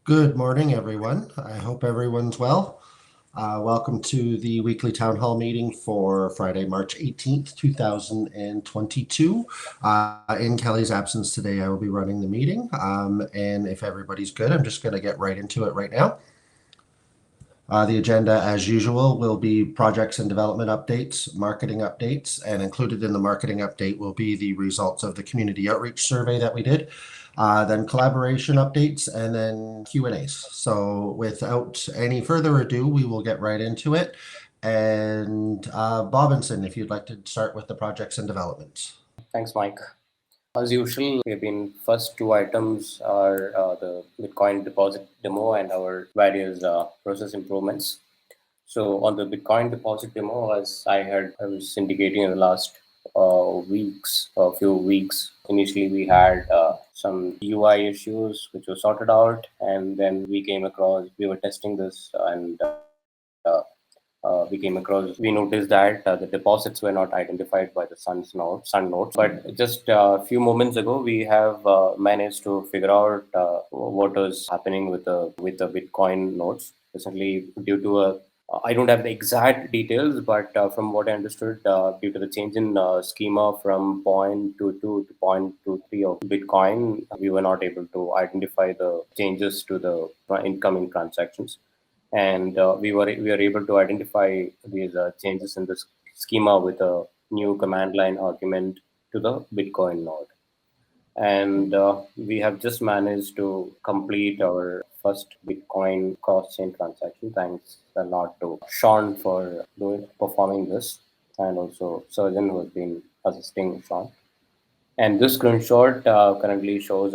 Good morning, everyone. I hope everyone's well. Welcome to the weekly town hall meeting for Friday, March 18th, 2022. In Kelly's absence today, I will be running the meeting. And if everybody's good, I'm just going to get right into it right now. The agenda, as usual, will be projects and development updates, marketing updates, and included in the marketing update will be the results of the community outreach survey that we did, then collaboration updates, and then Q&As. So without any further ado, we will get right into it. And Bobinson, if you'd like to start with the projects and developments. Thanks, Mike. As usual, we've been first two items are the Bitcoin deposit demo and our various process improvements. So on the Bitcoin deposit demo, as I was indicating in the last few weeks, initially we had some UI issues which were sorted out, and then we were testing this and we noticed that the deposits were not identified by the sun nodes. But just a few moments ago, we have managed to figure out what is happening with the Bitcoin nodes. Recently, due to I don't have the exact details, but from what I understood, due to the change in schema from 0.22 to 0.23 of Bitcoin, we were not able to identify the changes to the incoming transactions. And we were able to identify these changes in the schema with a new command line argument to the Bitcoin node. And we have just managed to complete our first Bitcoin cross-chain transaction. Thanks a lot to Sean for performing this, and also Surgeon who has been assisting Sean. And this screenshot currently shows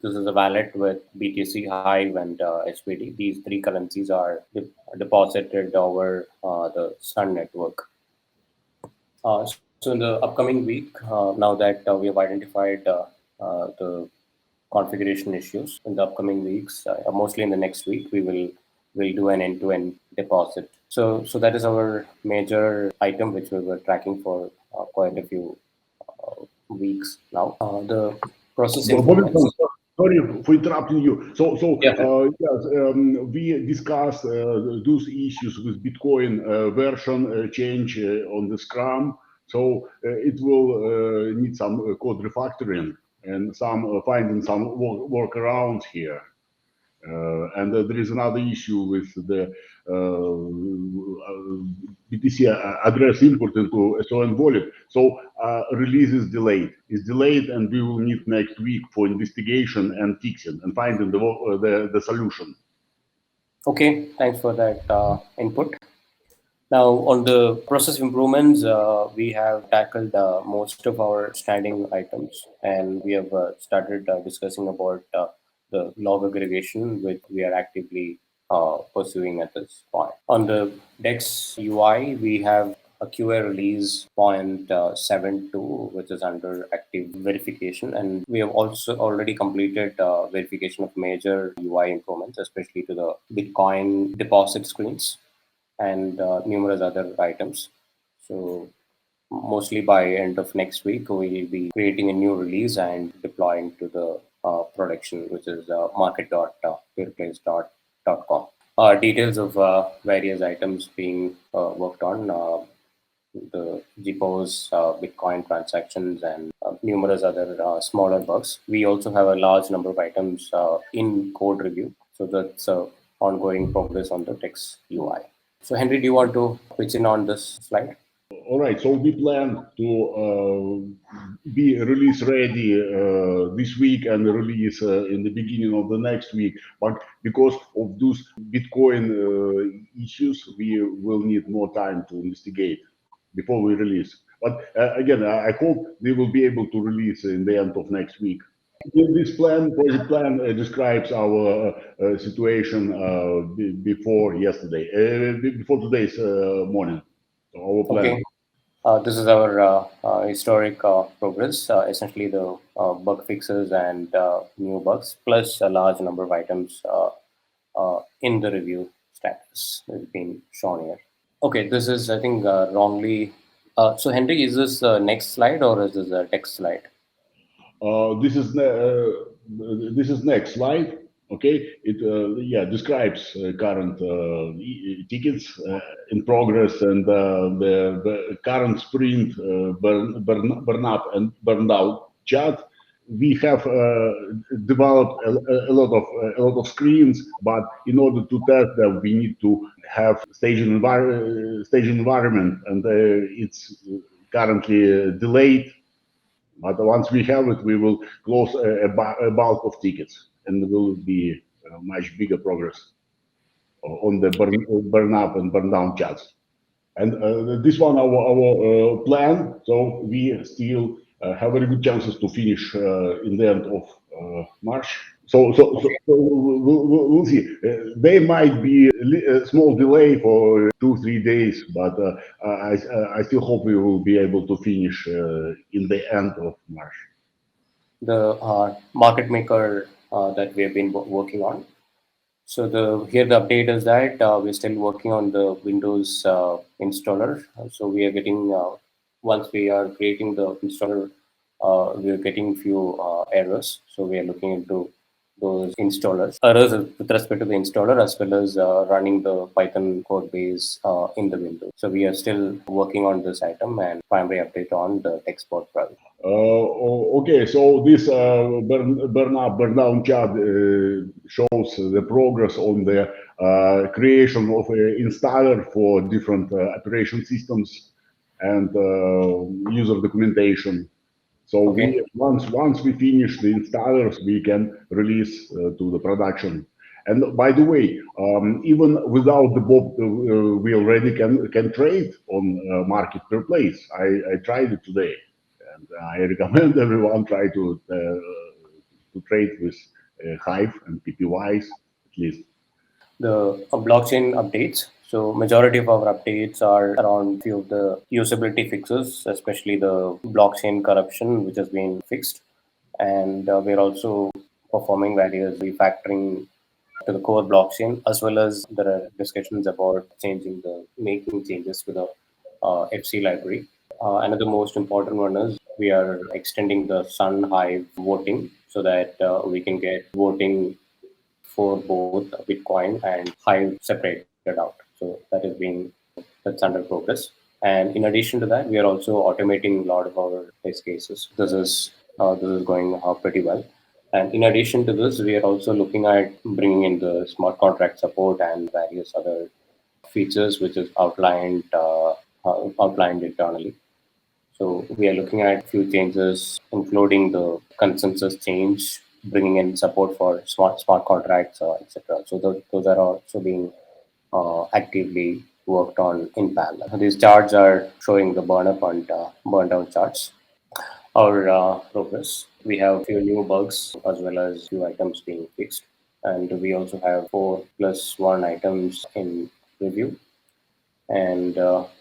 this is a wallet with BTC, Hive, and SPD. These three currencies are deposited over the Sun network. So in the upcoming week, now that we have identified the configuration issues, in the upcoming weeks, mostly in the next week, we'll do an end-to-end deposit. So that is our major item which we were tracking for quite a few weeks now. The process improvements. Sorry for interrupting you. Yeah. Yes, we discussed those issues with Bitcoin version change on the Scrum. So it will need some code refactoring and some finding some workarounds here. And there is another issue with the BTC address import into SON wallet. So release is delayed. It's delayed, and we will need next week for investigation and fixing and finding the solution. Okay, thanks for that input. Now, on the process improvements, we have tackled most of our standing items, and we have started discussing about the log aggregation, which we are actively pursuing at this point. On the DEX UI, we have a QA release 0.72, which is under active verification, and we have also already completed verification of major UI improvements, especially to the Bitcoin deposit screens and numerous other items. So mostly by end of next week, we will be creating a new release and deploying to the production, which is market.peerplays.com. Details of various items being worked on, the GPOs, Bitcoin transactions, and numerous other smaller bugs. We also have a large number of items in code review. So that's ongoing progress on the DEX UI. So Henry, do you want to pitch in on this slide? All right, so we plan to be release ready this week and release in the beginning of the next week. But because of those Bitcoin issues, we will need more time to investigate before we release. But again, I hope we will be able to release in the end of next week. This project plan describes our situation before today's morning. So our plan. Okay. This is our historic progress, essentially the bug fixes and new bugs, plus a large number of items in the review status has been shown here. Okay, this is, I think, wrongly. So Henry, is this the next slide or is this a text slide? This is next slide. Okay, it describes current tickets in progress and the current sprint burn up and burn down chart. We have developed a lot of screens, but in order to test them, we need to have stage environment, and it's currently delayed. But once we have it, we will close a bulk of tickets, and there will be much bigger progress on the burn up and burn down charts. And this one our plan. So we still have very good chances to finish in the end of March. So we'll see. There might be a small delay for 2-3 days, but I still hope we will be able to finish in the end of March. The market maker that we have been working on. So the update is that we're still working on the Windows installer. So we are getting once we are creating the installer, we are getting few errors. So we are looking into those installers errors with respect to the installer as well as running the Python code base in the Windows. So we are still working on this item and primary update on the export project. Okay, so this burn up, burn down chart shows the progress on the creation of an installer for different operation systems and user documentation. So Okay. once we finish the installers, we can release to the production. And by the way, even without the Bob, we already can trade on market Peerplays. I tried it today. And I recommend everyone try to trade with Hive and PPYs at least. The blockchain updates. So majority of our updates are around few of the usability fixes, especially the blockchain corruption, which has been fixed. And we're also performing various refactoring to the core blockchain, as well as there are discussions about making changes to the FC library. Another most important one is we are extending the Sun Hive voting so that we can get voting for both Bitcoin and Hive separated out. So that's under progress. And in addition to that, we are also automating a lot of our test cases. This is going pretty well. And in addition to this, we are also looking at bringing in the smart contract support and various other features, which is outlined internally. So we are looking at a few changes, including the consensus change, bringing in support for smart contracts, etc. So those are also being actively worked on in parallel. These charts are showing the burn up and burn down charts. Our progress. We have a few new bugs as well as few items being fixed, and we also have 4+1 items in review. And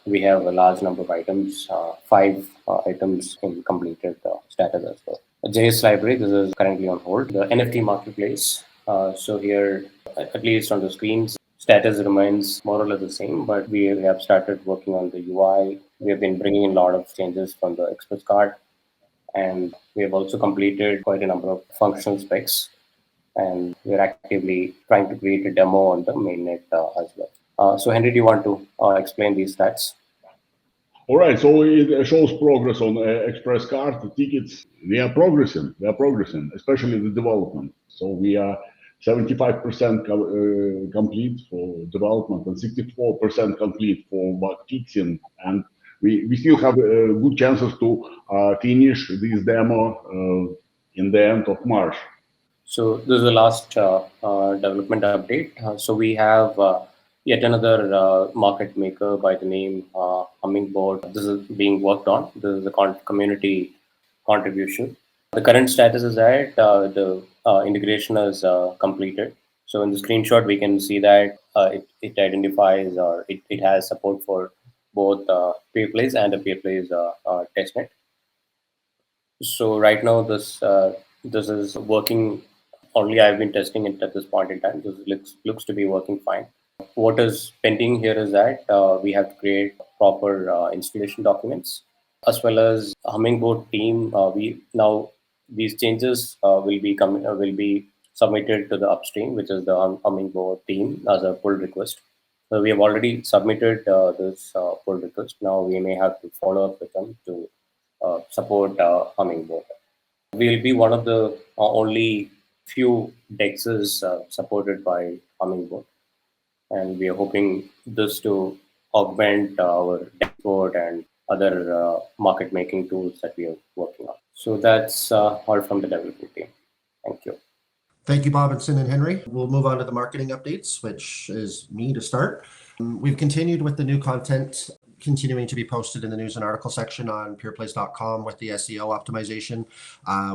we have a large number of items, 5 items in completed status as well. JS library, this is currently on hold. The NFT marketplace, so here, at least on the screens, status remains more or less the same, but we have started working on the UI. We have been bringing in a lot of changes from the Express card, and we have also completed quite a number of functional specs, and we're actively trying to create a demo on the mainnet as well. So Henry, do you want to explain these stats? All right, so it shows progress on Express card tickets. We are progressing, especially the development. So we are 75% complete for development and 64% complete for bug fixing. And we still have good chances to finish this demo in the end of March. So this is the last development update. So we have yet another market maker by the name Hummingbot. This is being worked on. This is a community contribution. The current status is that the integration is completed. So in the screenshot, we can see that it identifies or it has support for both Peerplays and the Peerplays testnet. So right now, this is working. Only I've been testing it at this point in time. This looks to be working fine. What is pending here is that we have to create proper installation documents, as well as Hummingbot team. We now these changes will be submitted to the upstream, which is the Hummingbot team, as a pull request. So we have already submitted this pull request. Now we may have to follow up with them to support Hummingbot. We'll be one of the only few DEXs supported by Hummingbot, and we are hoping this to augment our dashboard and other market making tools that we are working on. So that's all from the development team. Thank you. Thank you, Bobinson and Henry. We'll move on to the marketing updates, which is me to start. We've continued with the new content continuing to be posted in the news and article section on peerplays.com with the SEO optimization.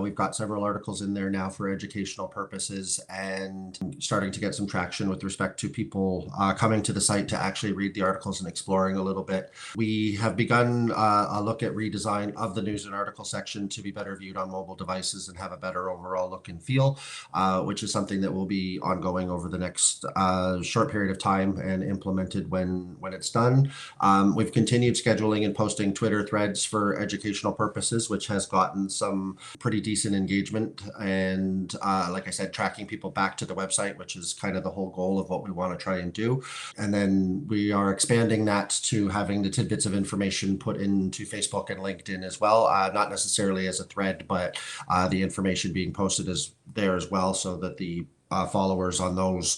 We've got several articles in there now for educational purposes and starting to get some traction with respect to people coming to the site to actually read the articles and exploring a little bit. We have begun a look at redesign of the news and article section to be better viewed on mobile devices and have a better overall look and feel, which is something that will be ongoing over the next short period of time and implemented when it's done. We've continued scheduling and posting Twitter threads for educational purposes, which has gotten some pretty decent engagement. And like I said, tracking people back to the website, which is kind of the whole goal of what we want to try and do. And then we are expanding that to having the tidbits of information put into Facebook and LinkedIn as well, not necessarily as a thread, but the information being posted is there as well, so that the followers on those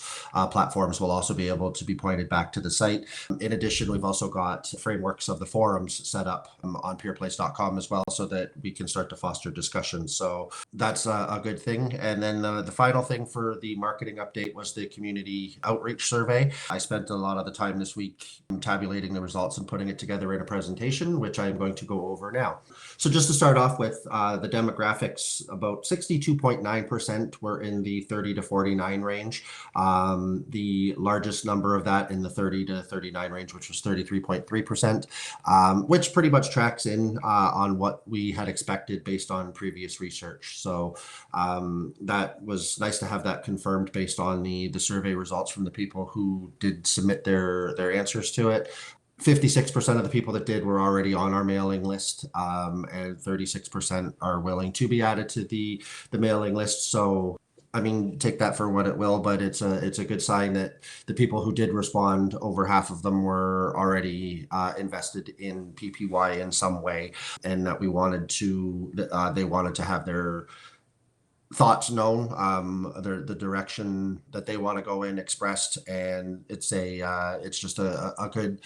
platforms will also be able to be pointed back to the site. In addition, we've also got frameworks of the forums set up on peerplays.com as well, so that we can start to foster discussion. So that's a good thing. And then the final thing for the marketing update was the community outreach survey. I spent a lot of the time this week tabulating the results and putting it together in a presentation, which I'm going to go over now. So just to start off with the demographics, about 62.9% were in the 30 to 49 range. The largest number of that in the 30 to 39 range, which was 33.3%, which pretty much tracks in on what we had expected based on previous research. So that was nice to have that confirmed based on the survey results from the people who did submit their answers to it. 56% of the people that did were already on our mailing list, and 36% are willing to be added to the mailing list. So I mean, take that for what it will, but it's a good sign that the people who did respond, over half of them were already invested in PPY in some way, and that they wanted to have their thoughts known, the direction that they want to go in expressed, and it's just a good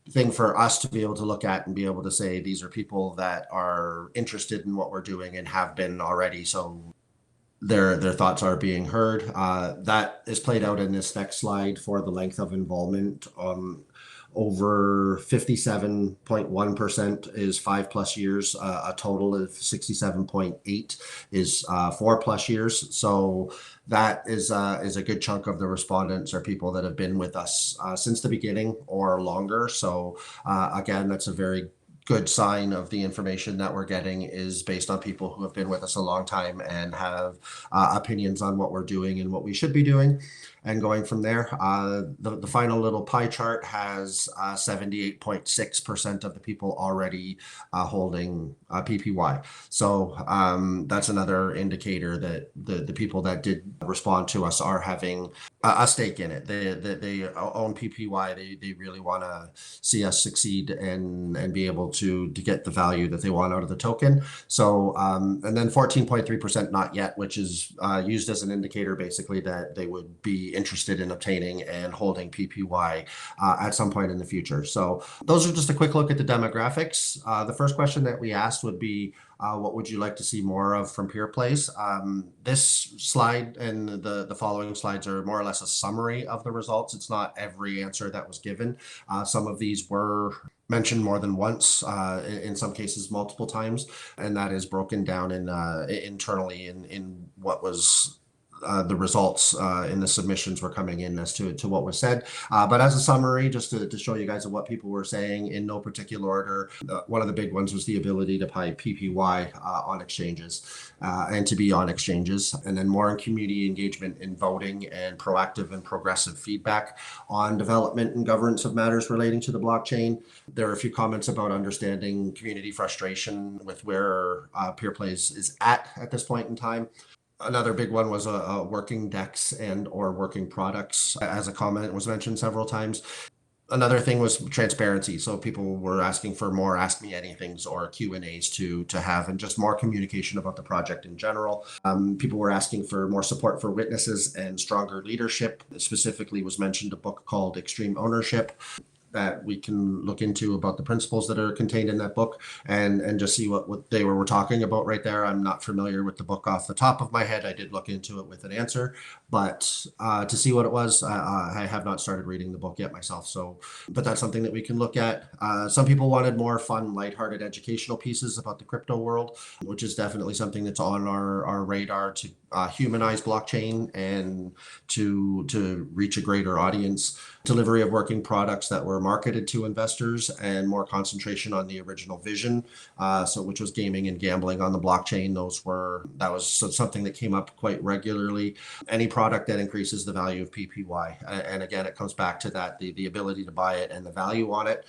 thing for us to be able to look at and be able to say these are people that are interested in what we're doing and have been already. So their thoughts are being heard. That is played out in this next slide for the length of involvement. Over 57.1% is 5+ years. A total of 67.8 is 4+ years. So that is a good chunk of the respondents are people that have been with us since the beginning or longer. So again, that's a very good sign of the information that we're getting is based on people who have been with us a long time and have opinions on what we're doing and what we should be doing. And going from there, the final little pie chart has 78.6% of the people already holding PPY. So that's another indicator that the people that did respond to us are having a stake in it. They own PPY. They really want to see us succeed and be able to get the value that they want out of the token. So and then 14.3% not yet, which is used as an indicator basically that they would be interested in obtaining and holding PPY at some point in the future. So those are just a quick look at the demographics. The first question that we asked would be, what would you like to see more of from Peerplays? This slide and the following slides are more or less a summary of the results. It's not every answer that was given. Some of these were mentioned more than once, in some cases multiple times, and that is broken down in internally in what was the results in the submissions were coming in as to what was said. But as a summary, just to show you guys what people were saying in no particular order, one of the big ones was the ability to buy PPY on exchanges and to be on exchanges, and then more in community engagement in voting and proactive and progressive feedback on development and governance of matters relating to the blockchain. There are a few comments about understanding community frustration with where Peerplays is at this point in time. Another big one was working DEX and or working products, as a comment was mentioned several times. Another thing was transparency. So people were asking for more Ask Me Anythings or Q&As to have, and just more communication about the project in general. People were asking for more support for witnesses and stronger leadership. Specifically was mentioned a book called Extreme Ownership that we can look into about the principles that are contained in that book, and just see what they were talking about right there. I'm not familiar with the book off the top of my head. I did look into it with an answer, but to see what it was, I have not started reading the book yet myself. So, but that's something that we can look at. Some people wanted more fun, lighthearted educational pieces about the crypto world, which is definitely something that's on our radar to humanize blockchain and to reach a greater audience. Delivery of working products that were marketed to investors, and more concentration on the original vision, which was gaming and gambling on the blockchain. That was something that came up quite regularly. Any product that increases the value of PPY, and again, it comes back to that, the ability to buy it and the value on it.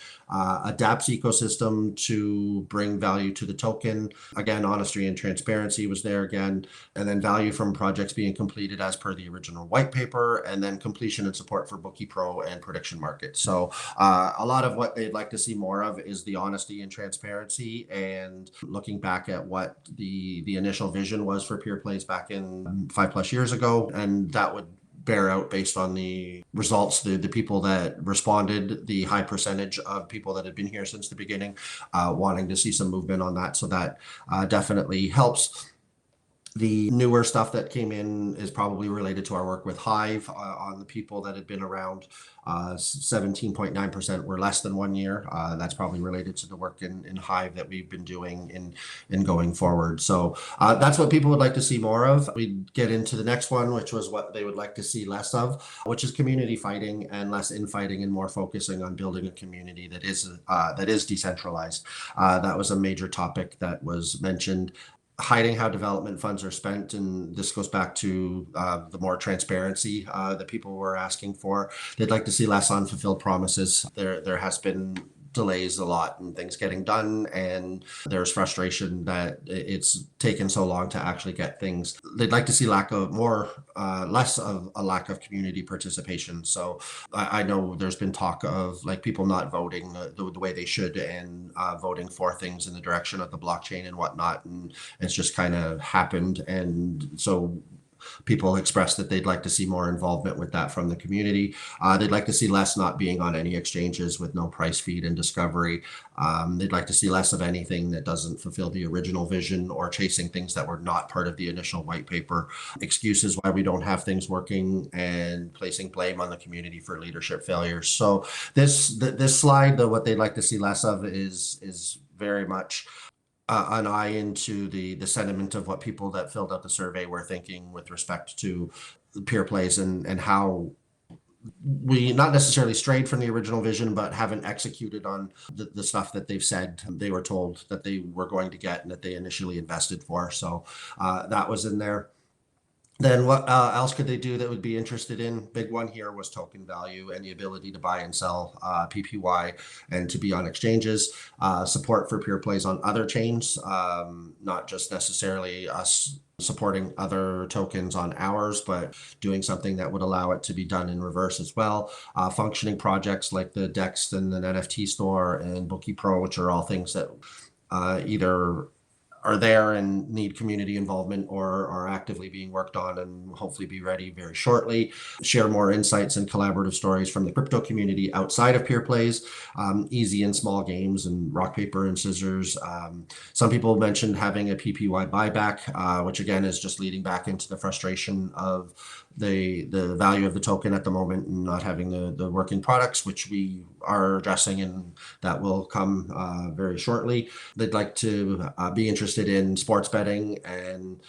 Adapts ecosystem to bring value to the token. Again, honesty and transparency was there again, and then value from projects being completed as per the original white paper, and then completion and support for Bookie Pro and prediction market. So a lot of what they'd like to see more of is the honesty and transparency, and looking back at what the initial vision was for Peerplays back in 5+ years ago, and that would bear out based on the results, the people that responded, the high percentage of people that had been here since the beginning, wanting to see some movement on that. So that definitely helps. The newer stuff that came in is probably related to our work with Hive, on the people that had been around. 17.9% were less than 1 year. That's probably related to the work in Hive that we've been doing in going forward. So that's what people would like to see more of. We get into the next one, which was what they would like to see less of, which is community fighting and less infighting, and more focusing on building a community that is decentralized. That was a major topic that was mentioned. Hiding how development funds are spent, and this goes back to the more transparency that people were asking for. They'd like to see less unfulfilled promises. There has been delays a lot and things getting done, and there's frustration that it's taken so long to actually get things. They'd like to see less of a lack of community participation. So I know there's been talk of like people not voting the way they should, and voting for things in the direction of the blockchain and whatnot, and it's just kind of happened. And so people expressed that they'd like to see more involvement with that from the community. They'd like to see less not being on any exchanges with no price feed and discovery. They'd like to see less of anything that doesn't fulfill the original vision, or chasing things that were not part of the initial white paper. Excuses why we don't have things working, and placing blame on the community for leadership failures. So this slide, though, what they'd like to see less of is very much an eye into the sentiment of what people that filled out the survey were thinking with respect to Peerplays, and how we not necessarily strayed from the original vision, but haven't executed on the stuff that they've said they were told that they were going to get and that they initially invested for. So that was in there. Then what else could they do that would be interested in? Big one here was token value and the ability to buy and sell PPY and to be on exchanges. Support for Peerplays on other chains, not just necessarily us supporting other tokens on ours, but doing something that would allow it to be done in reverse as well. Functioning projects like the DEX and the NFT store and Bookie Pro, which are all things that either are there and need community involvement, or are actively being worked on and hopefully be ready very shortly. Share more insights and collaborative stories from the crypto community outside of Peerplays. Easy and small games and rock, paper, and scissors. Some people mentioned having a PPY buyback, which again is just leading back into the frustration of the value of the token at the moment, and not having the working products, which we are addressing, and that will come very shortly. They'd like to be interested in sports betting and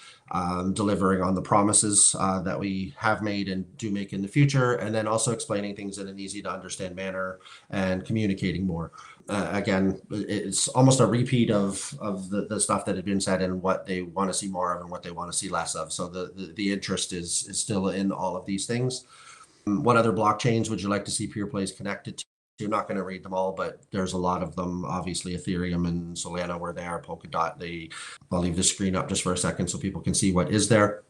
delivering on the promises that we have made and do make in the future, and then also explaining things in an easy to understand manner and communicating more. Again, it's almost a repeat of the stuff that had been said, and what they want to see more of and what they want to see less of. So the interest is still in all of these things. What other blockchains would you like to see Peerplays connected to? I'm not going to read them all, but there's a lot of them. Obviously, Ethereum and Solana were there, Polkadot. I'll leave the screen up just for a second so people can see what is there.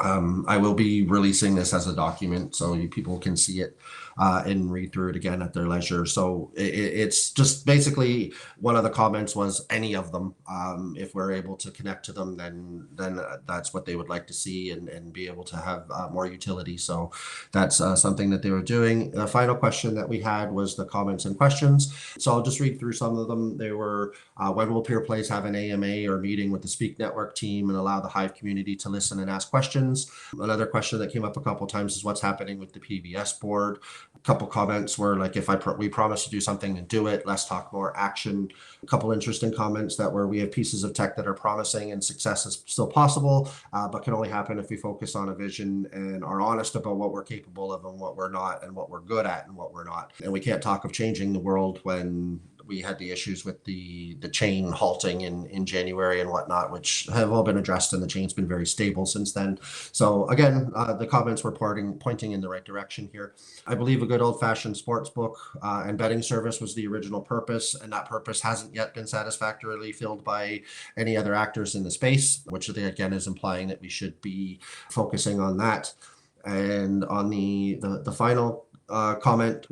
I will be releasing this as a document so you people can see it and read through it again at their leisure. So it's just basically one of the comments was any of them. If we're able to connect to them, then that's what they would like to see and be able to have more utility. So that's something that they were doing. The final question that we had was the comments and questions. So I'll just read through some of them. They were, when will Peerplays have an AMA or meeting with the Speak Network team and allow the Hive community to listen and ask questions? Another question that came up a couple of times is what's happening with the PBS board. A couple comments were like, if we promise to do something and do it, less talk, more action. A couple interesting comments that were, we have pieces of tech that are promising and success is still possible, but can only happen if we focus on a vision and are honest about what we're capable of and what we're not, and what we're good at and what we're not. And we can't talk of changing the world when we had the issues with the chain halting in January and whatnot, which have all been addressed, and the chain's been very stable since then. So again, the comments were pointing in the right direction here. I believe a good old-fashioned sports book and betting service was the original purpose, and that purpose hasn't yet been satisfactorily filled by any other actors in the space, which again is implying that we should be focusing on that. And on the final comment,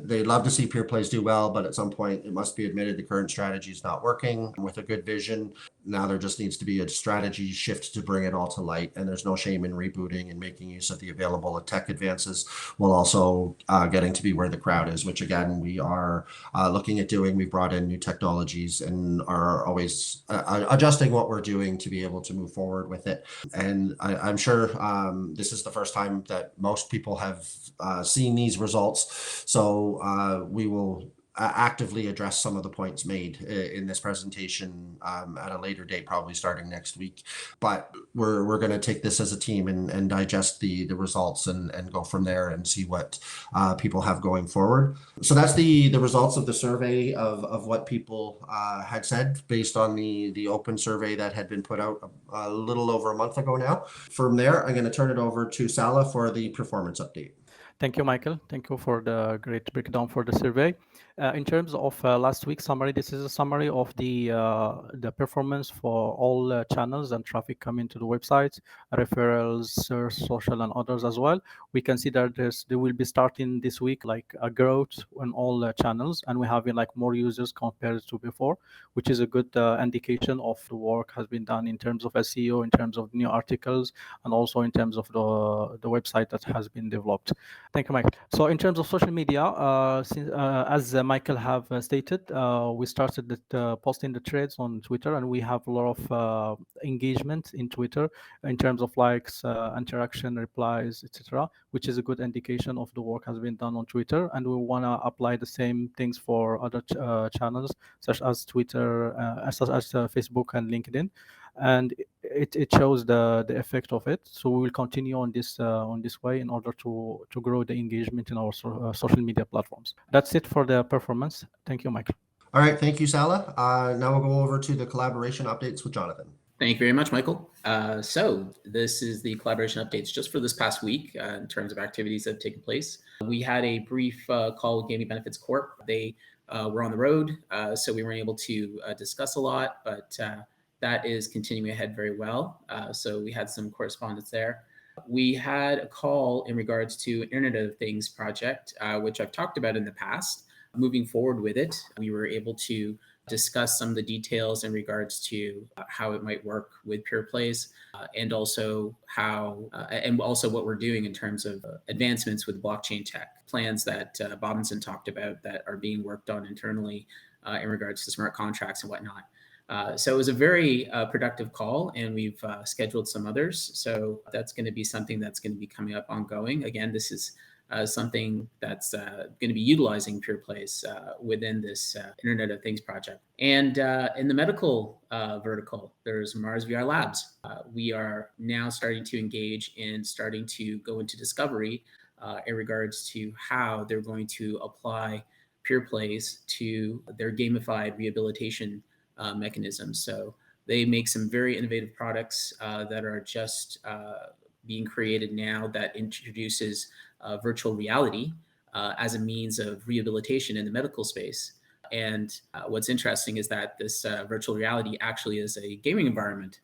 they'd love to see Peerplays do well, but at some point it must be admitted the current strategy is not working. With a good vision, now there just needs to be a strategy shift to bring it all to light, and there's no shame in rebooting and making use of the available tech advances while also getting to be where the crowd is, which again we are looking at doing. We've brought in new technologies and are always adjusting what we're doing to be able to move forward with it. And I'm sure this is the first time that most people have seen these results. So we will actively address some of the points made in this presentation at a later date, probably starting next week. But we're going to take this as a team and digest the results and go from there and see what people have going forward. So that's the results of the survey of what people had said based on the open survey that had been put out a little over a month ago now. From there, I'm going to turn it over to Salah for the performance update. Thank you, Michael. Thank you for the great breakdown for the survey. In terms of last week's summary, this is a summary of the performance for all channels and traffic coming to the website, referrals, search, social, and others as well. We can see that there will be starting this week like a growth on all channels, and we have like more users compared to before, which is a good indication of the work has been done in terms of SEO, in terms of new articles, and also in terms of the website that has been developed. Thank you, Michael. So in terms of social media, as Michael have stated, we started posting the threads on Twitter, and we have a lot of engagement in Twitter in terms of likes, interaction, replies, etc., which is a good indication of the work has been done on Twitter. And we want to apply the same things for other channels, such as Twitter, such as Facebook and LinkedIn. And it shows the effect of it. So we will continue on this way in order to grow the engagement in our social media platforms. That's it for the performance. Thank you, Michael. All right, thank you, Salah. Now we'll go over to the collaboration updates with Jonathan. Thank you very much, Michael. So this is the collaboration updates just for this past week in terms of activities that have taken place. We had a brief call with Gaming Benefits Corp. They were on the road, so we weren't able to discuss a lot, but that is continuing ahead very well. So we had some correspondence there. We had a call in regards to Internet of Things project, which I've talked about in the past. Moving forward with it, we were able to discuss some of the details in regards to how it might work with Peerplays, and also what we're doing in terms of advancements with blockchain tech, plans that Bobinson talked about that are being worked on internally in regards to smart contracts and whatnot. So it was a very productive call, and we've scheduled some others. So that's going to be something that's going to be coming up ongoing. Again, this is something that's going to be utilizing Peerplays within this Internet of Things project. And in the medical vertical, there's Mars VR Labs. We are now starting to engage in starting to go into discovery in regards to how they're going to apply Peerplays to their gamified rehabilitation mechanisms. So they make some very innovative products that are just being created now that introduces virtual reality as a means of rehabilitation in the medical space. And what's interesting is that this virtual reality actually is a gaming environment.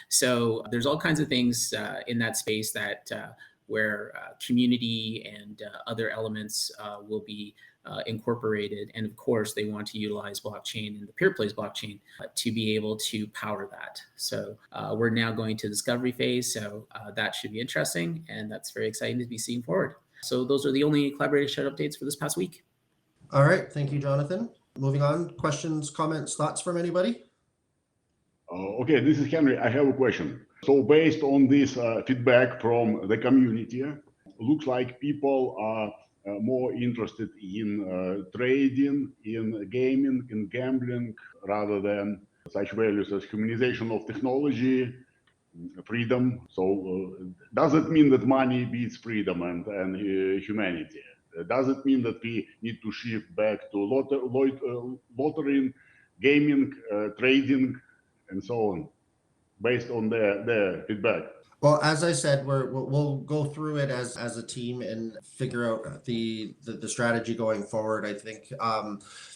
So there's all kinds of things in that space that where community and other elements will be incorporated. And of course, they want to utilize blockchain and the Peerplays blockchain to be able to power that. So we're now going to discovery phase. So that should be interesting. And that's very exciting to be seen forward. So those are the only collaboration updates for this past week. All right. Thank you, Jonathan. Moving on. Questions, comments, thoughts from anybody? Okay, this is Henry. I have a question. So based on this feedback from the community, looks like people are more interested in trading, in gaming, in gambling, rather than such values as humanization of technology, freedom. So does it mean that money beats freedom and humanity? Does it mean that we need to shift back to lottering, gaming, trading, and so on, based on their feedback? Well, as I said, we'll go through it as a team and figure out the strategy going forward. I think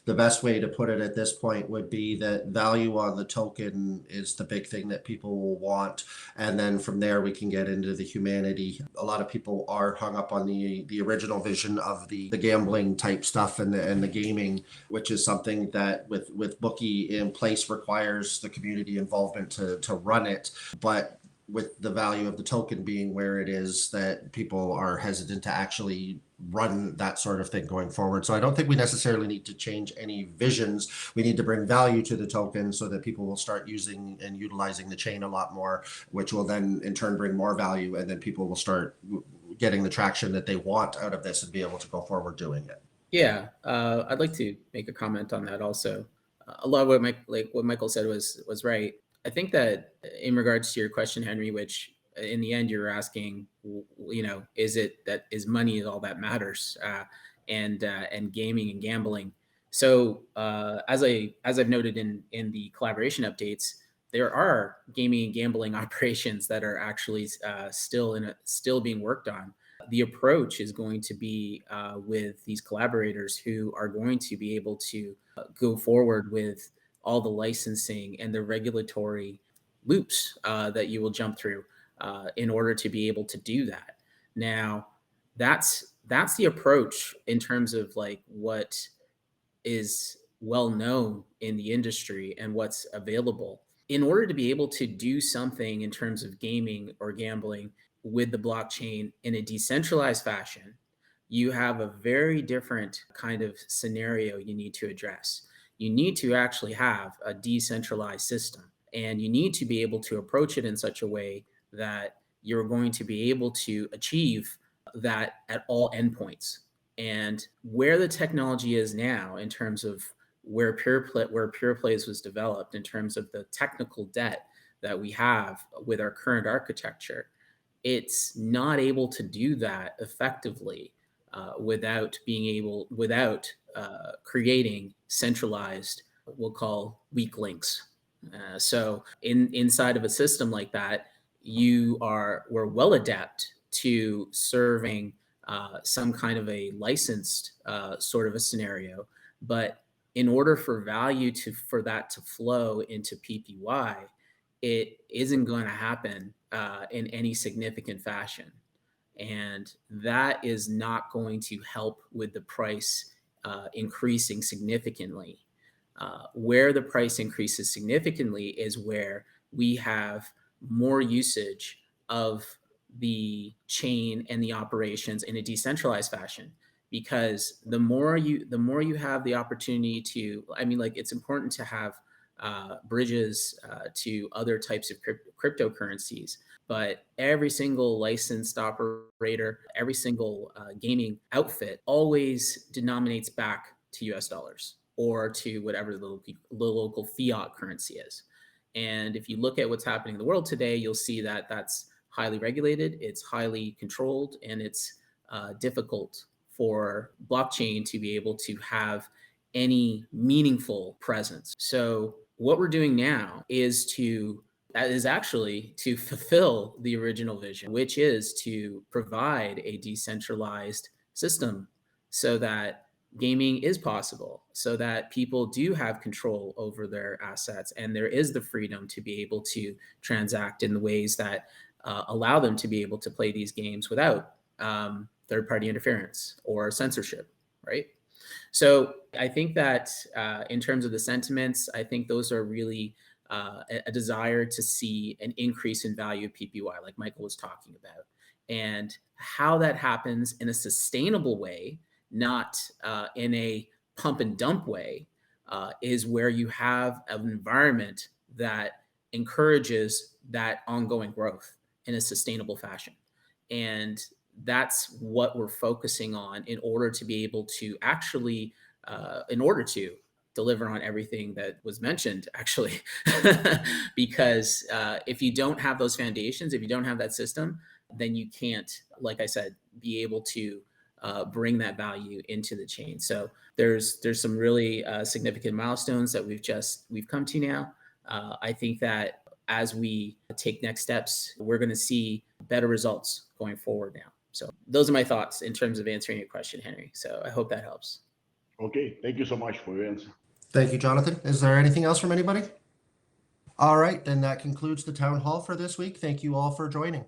the best way to put it at this point would be that value on the token is the big thing that people will want, and then from there we can get into the humanity. A lot of people are hung up on the original vision of the gambling type stuff and the gaming, which is something that with Bookie in place requires the community involvement to run it, but with the value of the token being where it is, that people are hesitant to actually run that sort of thing going forward. So I don't think we necessarily need to change any visions. We need to bring value to the token so that people will start using and utilizing the chain a lot more, which will then in turn bring more value, and then people will start getting the traction that they want out of this and be able to go forward doing it. Yeah, I'd like to make a comment on that also. A lot of what Michael said was right. I think that in regards to your question, Henry, which in the end you're asking, is money all that matters, and gaming and gambling. So as I've noted in the collaboration updates, there are gaming and gambling operations that are actually still being worked on. The approach is going to be with these collaborators who are going to be able to go forward with all the licensing and the regulatory loops that you will jump through in order to be able to do that. Now, that's the approach in terms of like what is well known in the industry and what's available. In order to be able to do something in terms of gaming or gambling with the blockchain in a decentralized fashion, you have a very different kind of scenario you need to address. You need to actually have a decentralized system, and you need to be able to approach it in such a way that you're going to be able to achieve that at all endpoints. And where the technology is now in terms of where Peerplays was developed, in terms of the technical debt that we have with our current architecture, it's not able to do that effectively without creating centralized, we'll call weak links. So inside of a system like that, we're well adept to serving some kind of a licensed sort of a scenario. But in order for value for that to flow into PPY, it isn't going to happen in any significant fashion. And that is not going to help with the price increasing significantly. Where the price increases significantly is where we have more usage of the chain and the operations in a decentralized fashion. Because the more you have the opportunity to, it's important to have bridges to other types of cryptocurrencies. But every single licensed operator, every single gaming outfit always denominates back to US dollars or to whatever the local fiat currency is. And if you look at what's happening in the world today, you'll see that that's highly regulated, it's highly controlled, and it's difficult for blockchain to be able to have any meaningful presence. So what we're doing now is actually to fulfill the original vision, which is to provide a decentralized system so that gaming is possible, so that people do have control over their assets, and there is the freedom to be able to transact in the ways that allow them to be able to play these games without third-party interference or censorship, right? So I think that in terms of the sentiments, I think those are really a desire to see an increase in value of PPY, like Michael was talking about, and how that happens in a sustainable way, not in a pump and dump way, is where you have an environment that encourages that ongoing growth in a sustainable fashion. And that's what we're focusing on in order to be able to actually, in order to deliver on everything that was mentioned, actually, because if you don't have those foundations, if you don't have that system, then you can't, like I said, be able to bring that value into the chain. So there's some really significant milestones that we've come to now. I think that as we take next steps, we're going to see better results going forward now. So those are my thoughts in terms of answering your question, Henry. So I hope that helps. Okay, thank you so much for your answer. Thank you, Jonathan. Is there anything else from anybody? All right, then that concludes the town hall for this week. Thank you all for joining.